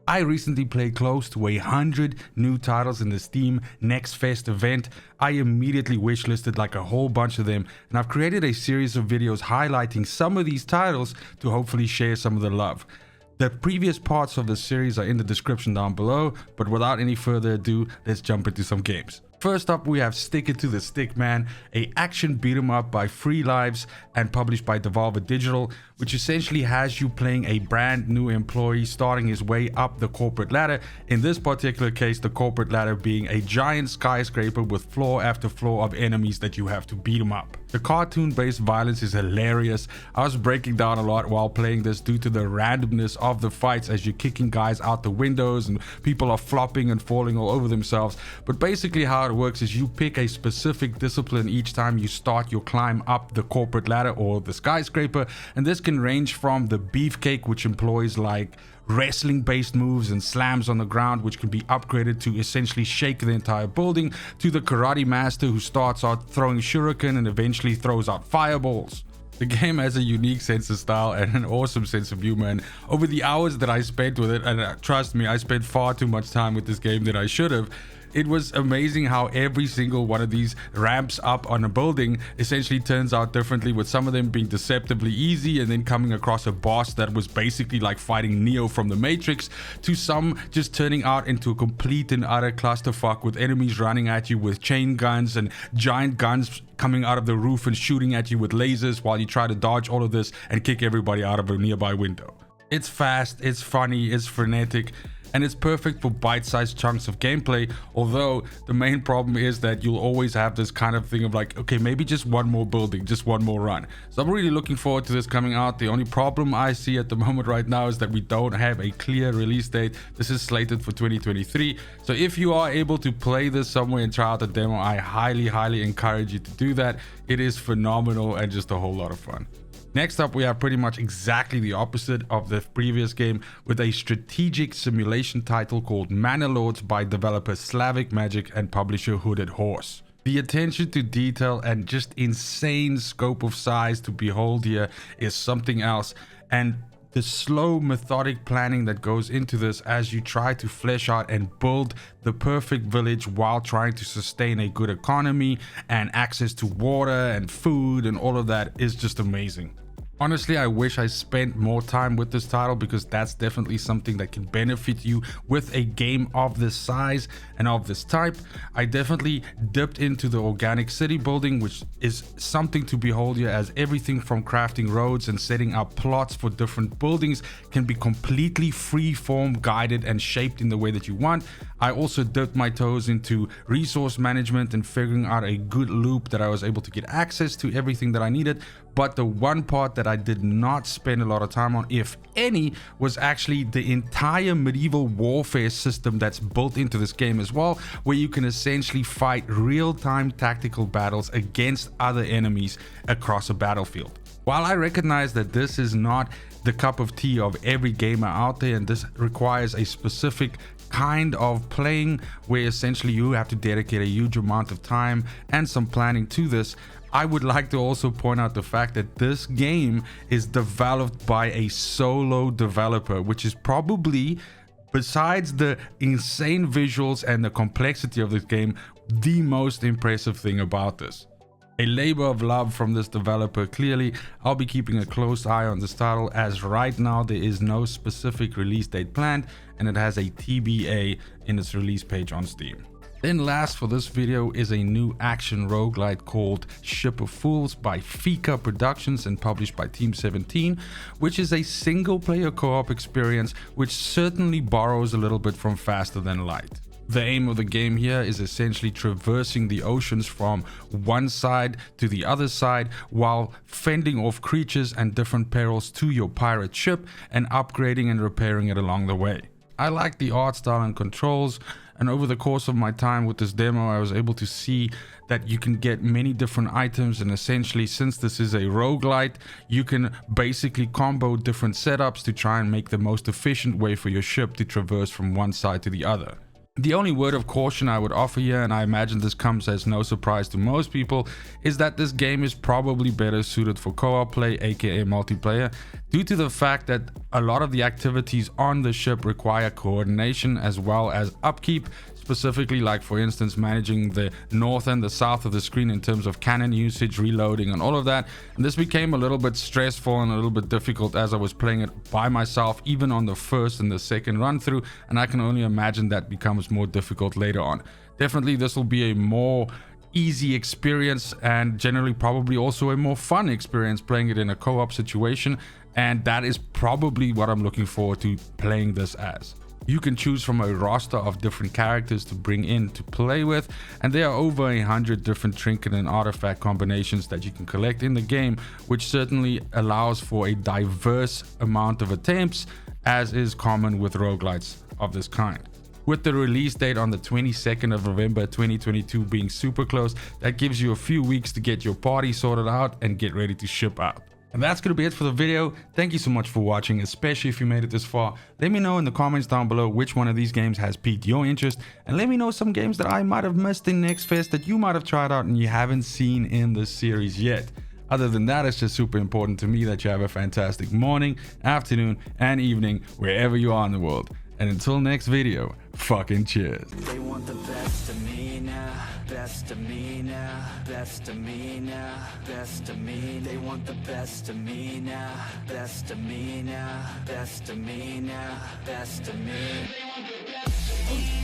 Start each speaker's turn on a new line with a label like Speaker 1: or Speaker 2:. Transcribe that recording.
Speaker 1: I recently played close to 100 new titles in the Steam Next Fest event. I immediately wishlisted like a whole bunch of them, and I've created a series of videos highlighting some of these titles to hopefully share some of the love. The previous parts of the series are in the description down below, but without any further ado, let's jump into some games. First up, we have Stick It to the Stickman, a action beat 'em up by Free Lives and published by Devolver Digital, which essentially has you playing a brand new employee starting his way up the corporate ladder. In this particular case, the corporate ladder being a giant skyscraper with floor after floor of enemies that you have to beat 'em up. The cartoon-based violence is hilarious. I was breaking down a lot while playing this due to the randomness of the fights as you're kicking guys out the windows and people are flopping and falling all over themselves. But basically how it works is you pick a specific discipline each time you start your climb up the corporate ladder or the skyscraper, and this can range from the beefcake, which employs like wrestling based moves and slams on the ground, which can be upgraded to essentially shake the entire building, to the karate master who starts out throwing shuriken and eventually throws out fireballs. The game has a unique sense of style and an awesome sense of humor, and over the hours that I spent with it, and trust me, I spent far too much time with this game than I should have, it was amazing how every single one of these ramps up on a building essentially turns out differently, with some of them being deceptively easy and then coming across a boss that was basically like fighting Neo from the Matrix, to some just turning out into a complete and utter clusterfuck with enemies running at you with chain guns and giant guns coming out of the roof and shooting at you with lasers while you try to dodge all of this and kick everybody out of a nearby window. It's fast, it's funny, it's frenetic, and it's perfect for bite-sized chunks of gameplay, although the main problem is that you'll always have this kind of thing of like, okay, maybe just one more building, just one more run. So I'm really looking forward to this coming out. The only problem I see at the moment right now is that we don't have a clear release date. This is slated for 2023. So if you are able to play this somewhere and try out the demo, I highly encourage you to do that. It is phenomenal and just a whole lot of fun. Next up, we have pretty much exactly the opposite of the previous game, with a strategic simulation title called Manor Lords by developer Slavic Magic and publisher Hooded Horse. The attention to detail and just insane scope of size to behold here is something else, and the slow methodic planning that goes into this as you try to flesh out and build the perfect village while trying to sustain a good economy and access to water and food and all of that is just amazing. Honestly, I wish I spent more time with this title, because that's definitely something that can benefit you with a game of this size and of this type. I definitely dipped into the organic city building, which is something to behold here, as everything from crafting roads and setting up plots for different buildings can be completely free form guided and shaped in the way that you want. I also dipped my toes into resource management and figuring out a good loop that I was able to get access to everything that I needed. But the one part that I did not spend a lot of time on, if any, was actually the entire medieval warfare system that's built into this game as well, where you can essentially fight real-time tactical battles against other enemies across a battlefield. While I recognize that this is not the cup of tea of every gamer out there, and this requires a specific kind of playing where essentially you have to dedicate a huge amount of time and some planning to this, I would like to also point out the fact that this game is developed by a solo developer, which is probably, besides the insane visuals and the complexity of this game, the most impressive thing about this. A labor of love from this developer. Clearly, I'll be keeping a close eye on this title, as right now there is no specific release date planned, and it has a TBA in its release page on Steam. Then last for this video is a new action roguelite called Ship of Fools by Fika Productions and published by Team 17, which is a single player co-op experience which certainly borrows a little bit from Faster Than Light. The aim of the game here is essentially traversing the oceans from one side to the other side while fending off creatures and different perils to your pirate ship and upgrading and repairing it along the way. I like the art style and controls, and over the course of my time with this demo, I was able to see that you can get many different items, and essentially, since this is a roguelite, you can basically combo different setups to try and make the most efficient way for your ship to traverse from one side to the other. The only word of caution I would offer here, and I imagine this comes as no surprise to most people, is that this game is probably better suited for co-op play, aka multiplayer, due to the fact that a lot of the activities on the ship require coordination as well as upkeep, specifically like for instance managing the north and the south of the screen in terms of cannon usage, reloading and all of that. And this became a little bit stressful and a little bit difficult as I was playing it by myself, even on the first and the second run through, and I can only imagine that becomes more difficult later on. Definitely this will be a more easy experience and generally probably also a more fun experience playing it in a co-op situation, and that is probably what I'm looking forward to playing this as. You can choose from a roster of different characters to bring in to play with, and there are over 100 different trinket and artifact combinations that you can collect in the game, which certainly allows for a diverse amount of attempts, as is common with roguelites of this kind. With the release date on the 22nd of November 2022 being super close, that gives you a few weeks to get your party sorted out and get ready to ship out. And that's gonna be it for the video. Thank you so much for watching, especially if you made it this far. Let me know in the comments down below which one of these games has piqued your interest, and let me know some games that I might have missed in Next Fest that you might have tried out and you haven't seen in the series yet. Other than that, it's just super important to me that you have a fantastic morning, afternoon, and evening wherever you are in the world. And until next video, fucking cheers.
Speaker 2: They want the best of me now, best of me now, best of me now, best of me. They want the best of me now, best of me now, best of me now, best of me. They want the best of me.